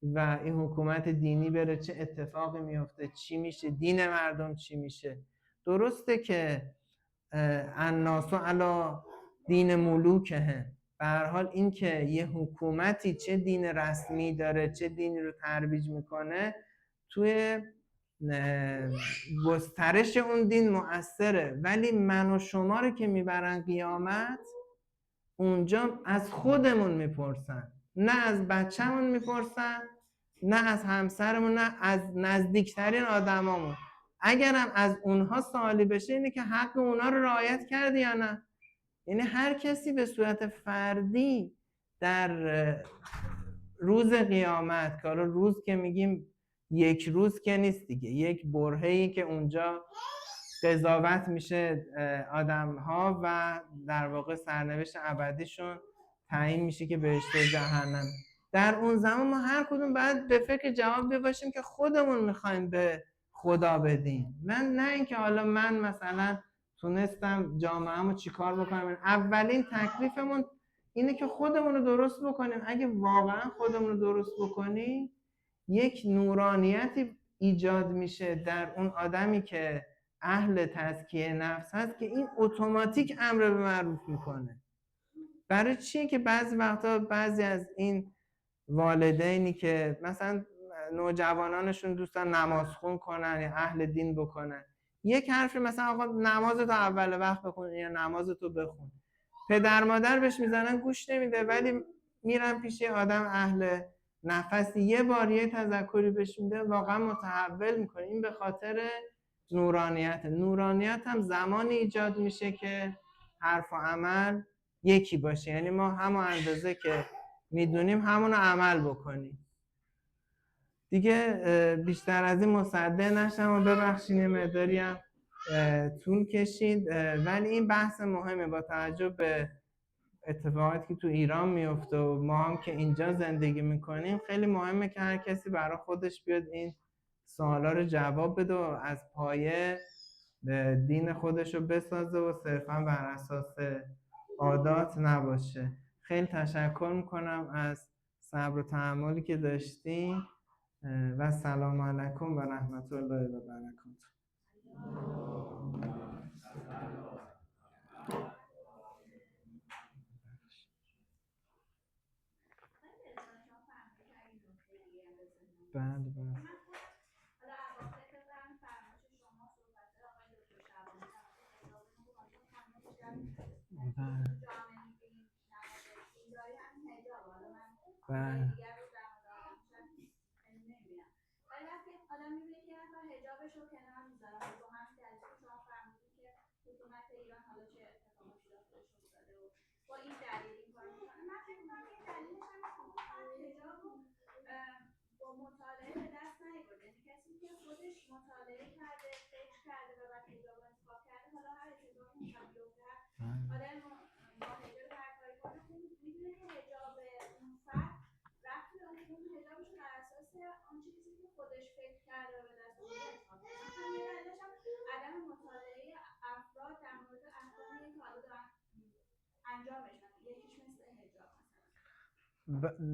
و این حکومت دینی بره چه اتفاقی میفته، چی میشه، دین مردم چی میشه. درسته که الناس علی دین ملوکهم، به هر حال این که یه حکومتی چه دین رسمی داره چه دینی رو ترویج میکنه توی گسترش اون دین مؤثره، ولی من و شما رو که میبرن قیامت، اونجا از خودمون میپرسن، نه از بچه‌مون میپرسن، نه از همسرمون، نه از نزدیکترین آدمامون. اگرم از اونها سوالی بشه اینه که حق اونها رو رعایت کردی یا نه. یعنی هر کسی به صورت فردی در روز قیامت، که روز که میگیم یک روز که نیست دیگه، یک برهه‌ای که اونجا قضاوت میشه آدم ها و در واقع سرنوشت ابدیشون تعیین میشه که بهشت و جهنم. در اون زمان ما هر کدوم باید به فکر جواب باشیم که خودمون میخوایم به خدا بدیم، نه اینکه حالا من مثلا تونستم جامعه‌مو چیکار بکنم. اولین تکلیفمون اینه که خودمون رو درست بکنیم. اگه واقعا خودمون رو درست بکنیم، یک نورانیتی ایجاد میشه در اون آدمی که اهل تزکیه نفس هست که این اتوماتیک امر به معروف میکنه. برای چیه که بعضی وقتا بعضی از این والدینی که مثلا نوجوانانشون دوستان نماز خون کنن یا اهل دین بکنن، یک حرفی مثلا آقا نمازتو اول وقت بخون یا نمازتو بخون، پدر مادر بهش میزنن گوش نمیده، ولی میرن پیش آدم اهل نفسی یه بار یه تذکری بهش میده، واقعا متحول میکنه. این به خاطر نورانیت هم زمانی ایجاد میشه که حرف و عمل یکی باشه. یعنی ما همون اندازه که میدونیم همون رو عمل بکنیم دیگه. بیشتر از این مصدق نشم و ببخشید یه مقداری هم طول کشید، ولی این بحث مهمه با توجه به اتفاقاتی که تو ایران میفته و ما هم که اینجا زندگی میکنیم. خیلی مهمه که هر کسی برای خودش بیاد این سوالا رو جواب بده و از پایه دین خودش رو بسازه و صرفا بر اساس عادات نباشه. خیلی تشکر میکنم از صبر و تحملی که داشتین و سلام علیکم و رحمت الله و برکاته. بله. بله.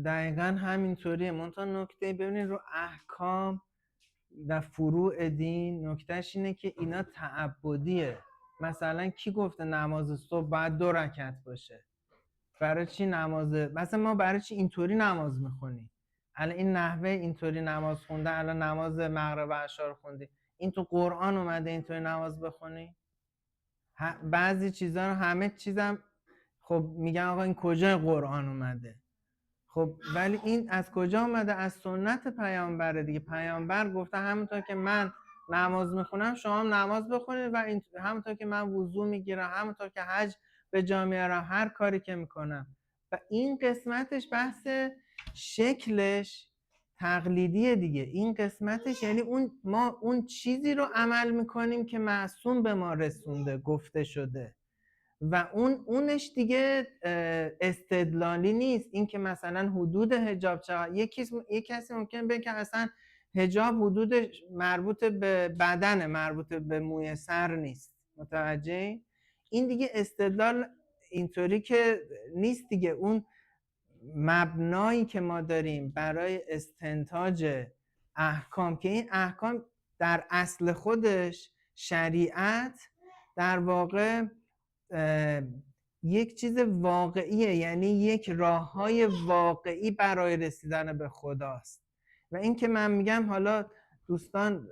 دقیقا همینطوریه. منتها نکته ببینید رو احکام و فروع دین، نکتهش اینه که اینا تعبدیه. مثلا کی گفته نماز صبح باید 2 رکعت باشه؟ برای چی مثلا ما برای چی اینطوری نماز میخونیم؟ الان این نحوه اینطوری نماز خونده، الان نماز مغرب و عشا رو خوندی، این تو قرآن اومده اینطوری نماز بخونی؟ بعضی چیزا رو، همه چیزم خب میگن آقا این کجای قرآن اومده؟ خب ولی این از کجا اومده؟ از سنت پیامبره دیگه. پیامبر گفته همونطور که من نماز میخونم شما هم نماز بخونید و همونطور که من وضو میگیرم، همونطور که حج به جا میارم، هر کاری که میکنم. و این قسمتش بحث شکلش تقلیدیه دیگه. این قسمتش یعنی ما اون چیزی رو عمل میکنیم که معصوم به ما رسونده، گفته شده، و اونش دیگه استدلالی نیست. این که مثلا حدود حجاب چقدر، یک کسی ممکن بگه که اصلا حجاب حدود مربوط به بدن، مربوط به موی سر نیست. متوجه؟ این دیگه استدلال اینطوری که نیست دیگه. اون مبنایی که ما داریم برای استنتاج احکام، که این احکام در اصل خودش شریعت در واقع یک چیز واقعیه، یعنی یک راههای واقعی برای رسیدن به خداست. و این که من میگم حالا دوستان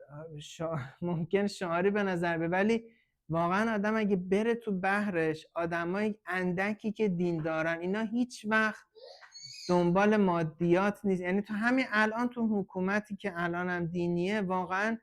ممکن شعاری به نظر به، ولی واقعا آدم اگه بره تو بحرش، آدمای اندکی که دین دارن اینا هیچ وقت دنبال مادیات نیست. یعنی تو همین الان تو حکومتی که الان هم دینیه، واقعا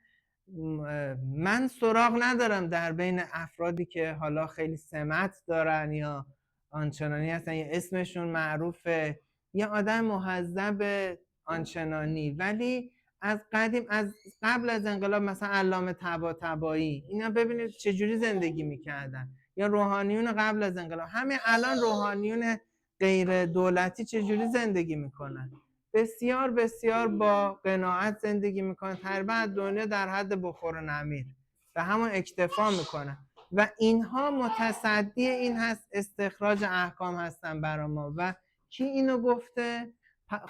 من سراغ ندارم در بین افرادی که حالا خیلی سمت دارن یا آنچنانی هستن یا اسمشون معروفه، یا آدم مهذب آنچنانی، ولی از قدیم، از قبل از انقلاب، مثلا علامه طباطبایی، اینا ببینید چجوری زندگی میکردن، یا روحانیون قبل از انقلاب. همین الان روحانیون غیر دولتی چجوری زندگی میکنن؟ بسیار بسیار با قناعت زندگی میکنن، تقریبا دنیا در حد بخور و نمیر و همون اکتفا میکنن. و اینها متصدی این هست استخراج احکام هستن برای ما. و کی اینو گفته؟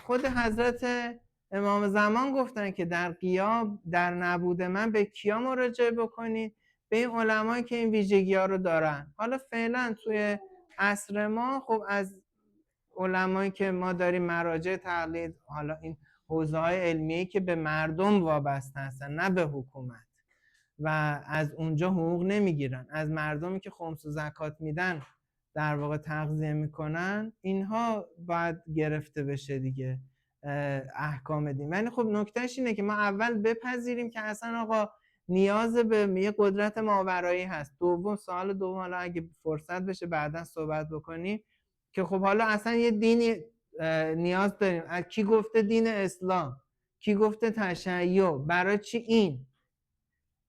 خود حضرت امام زمان گفتن که در غیاب، در نبود من به کیا مراجعه بکنید؟ به این علمایی که این ویژگی ها رو دارن. حالا فعلا توی عصر ما خب از علمایی که ما داریم مراجع تقلید، حالا این حوزه های علمیه‌ای که به مردم وابسته هستن نه به حکومت، و از اونجا حقوق نمیگیرن، از مردمی که خمس و زکات میدن در واقع تغذیه میکنن، اینها باید گرفته بشه دیگه احکام دین. ولی خب نکتهش اینه که ما اول بپذیریم که اصلا آقا نیاز به یه قدرت ماورایی هست. دوم، سوال دوم، حالا اگه فرصت بشه بعدا صحبت بکنیم، که خب حالا اصلا یه دینی نیاز داریم. کی گفته دین اسلام؟ کی گفته تشیع؟ برای چی این؟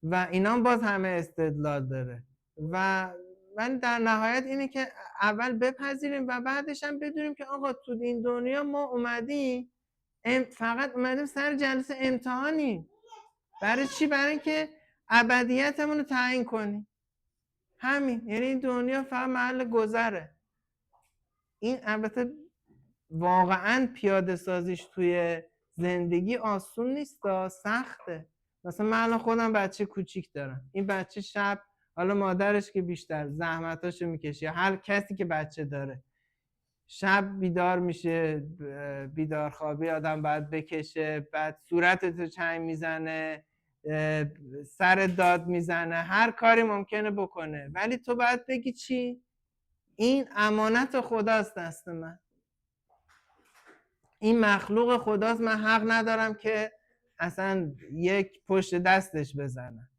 و اینا باز همه استدلال داره. و من در نهایت اینه که اول بپذیریم و بعدش هم بدونیم که آقا تو این دنیا ما اومدیم، فقط اومدیم سر جلسه امتحانی. برای چی؟ برای اینکه ابدیتمون رو تعیین کنیم. همین. یعنی این دنیا فقط محل گذره. این البته واقعا پیاده سازیش توی زندگی آسون نیست، سخته. مثلا من الان خودم بچه کوچیک دارم. این بچه شب، حالا مادرش که بیشتر زحمتاشو میکشه، هر کسی که بچه داره شب بیدار میشه، بیدار خوابی آدم باید بکشه، بعد صورتتو چنگ میزنه، سر داد میزنه، هر کاری ممکنه بکنه، ولی تو باید بگی چی؟ این امانت خداست دست من، این مخلوق خداست، من حق ندارم که اصلا یک پشت دستش بزنم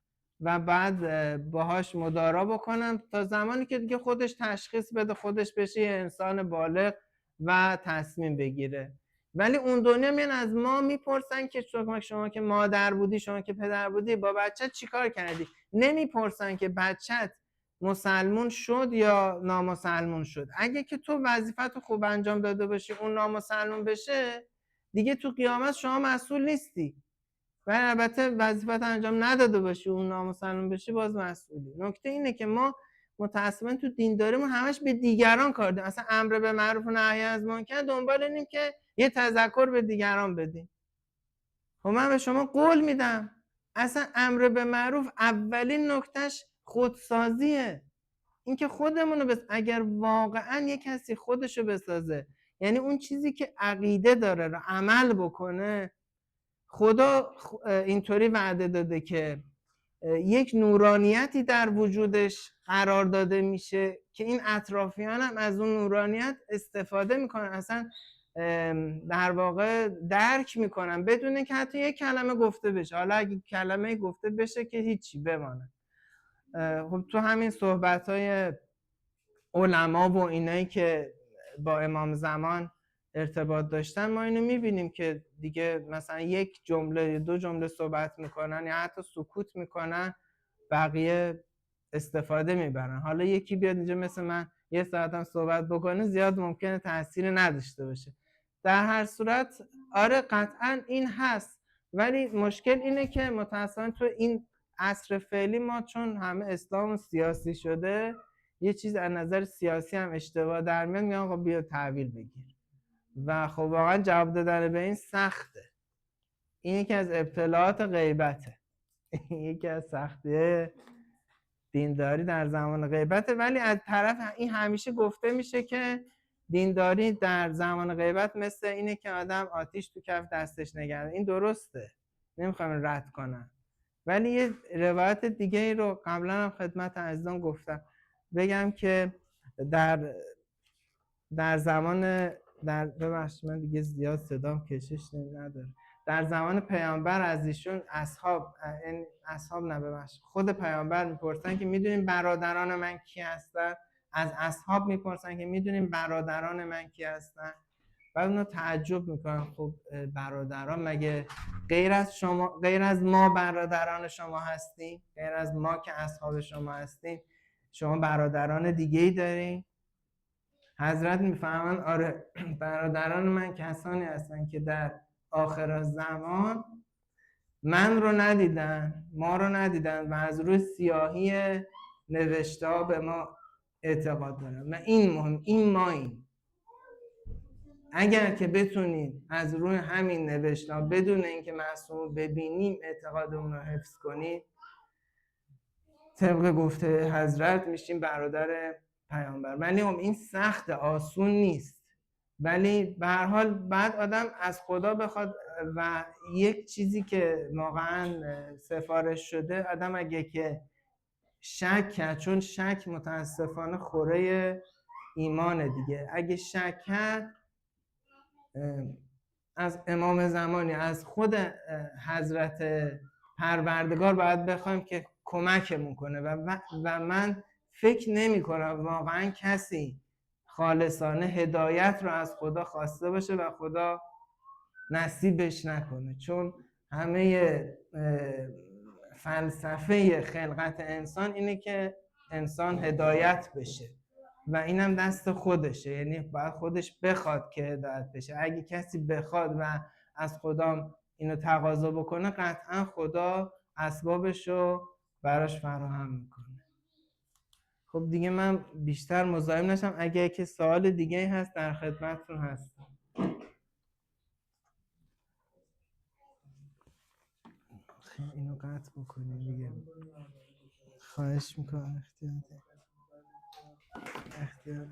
و بعد باهاش مدارا بکنم تا زمانی که دیگه خودش تشخیص بده، خودش بشه یه انسان بالغ و تصمیم بگیره. ولی اون دنیا میان از ما میپرسن که شما که مادر بودی، شما که پدر بودی، با بچت چیکار کردی؟ نمیپرسن که بچت مسلمون شد یا نامسلمون شد. اگه که تو وظیفت خوب انجام داده باشی اون نامسلمون بشه، دیگه تو قیامت شما مسئول نیستی. و البته وظیفت انجام نداده باشی اون نامسلمون بشی، باز مسئولی. نکته اینه که ما متأسفانه تو دینداریمون همش به دیگران کار داریم. اصلا امر به معروف و نهی از منکر دنبال اینیم که یه تذکر به دیگران بدیم. خب من به شما قول میدم اصلا امر به معروف اولین نکتهش خودسازیه. اینکه خودمونو اگر واقعا یه کسی خودشو بسازه، یعنی اون چیزی که عقیده داره رو عمل بکنه، خدا اینطوری وعده داده که یک نورانیتی در وجودش قرار داده میشه که این اطرافیان هم از اون نورانیت استفاده میکنن، اصلا در واقع درک میکنن بدون اینکه حتی یک کلمه گفته بشه. حالا اگه کلمه گفته بشه که هیچی بمانه. خب تو همین صحبت‌های علما و اینایی که با امام زمان ارتباط داشتن ما اینو میبینیم که دیگه مثلا یک جمله دو جمله صحبت میکنن یا حتی سکوت میکنن، بقیه استفاده میبرن. حالا یکی بیاد اینجا مثل من یه ساعت هم صحبت بکنه، زیاد ممکنه تأثیری نداشته باشه. در هر صورت آره قطعا این هست، ولی مشکل اینه که متأسفانه تو این عصر فعلی ما چون همه اسلام سیاسی شده، یه چیز از نظر سیاسی هم اشتباه در میاد، میگن آقا بیا تحویل بگیر و خب واقعا جواب دادن به این سخته. این یکی از ابتلاعات غیبته. یکی از سختی دینداری در زمان غیبته. ولی از طرف این همیشه گفته میشه که دینداری در زمان غیبت مثل اینه که آدم آتیش تو کف دستش نگرده. این درسته، نمیخوام رد کنم، ولی یه روایت دیگه ای رو قبلا هم خدمت عزیزان گفتم، بگم که در زمان ببخشید من دیگه زیاد صدام کشش نداره. در زمان پیامبر از ایشون اصحاب نه ببخشید خود پیامبر میپرسن که میدونیم برادران من کی هستن، از اصحاب میپرسن که میدونیم برادران من کی هستن، بعد اونا تعجب میکنن خب برادران مگه غیر از ما برادران شما هستیم؟ غیر از ما که اصحاب شما هستیم شما برادران دیگه ای دارین؟ حضرت میفهمن آره برادران من کسانی هستن که در آخر زمان من رو ندیدن، ما رو ندیدن و از روی سیاهی نوشته ها به ما اعتقاد دارن و این مهم، این ماییم. اگر که بتونید از روی همین نوشته ها بدون اینکه معصوم ببینیم اعتقادمون رو حفظ کنید، طبق گفته حضرت میشیم برادر پیامبر. ولی این سخت، آسون نیست، ولی به هر حال بعد آدم از خدا بخواد و یک چیزی که واقعا سفارش شده، آدم اگه که شک کرد، چون شک متاسفانه خوره ایمان دیگه، اگه شک کرد از امام زمانی، از خود حضرت پروردگار باید بخوایم که کمکمون کنه و من فکر نمی کنم واقعا کسی خالصانه هدایت رو از خدا خواسته باشه و خدا نصیبش نکنه. چون همه فلسفه خلقت انسان اینه که انسان هدایت بشه و اینم دست خودشه، یعنی باید خودش بخواد که هدایت بشه. اگه کسی بخواد و از خدا اینو تقاضا بکنه، قطعا خدا اسبابش رو براش فراهم میکنه. خب دیگه من بیشتر مزاحم نشم، اگه که سوال دیگه هست در خدمتتون هستم. اینو قطع بکنی دیگه، خواهش میکنم. اختیار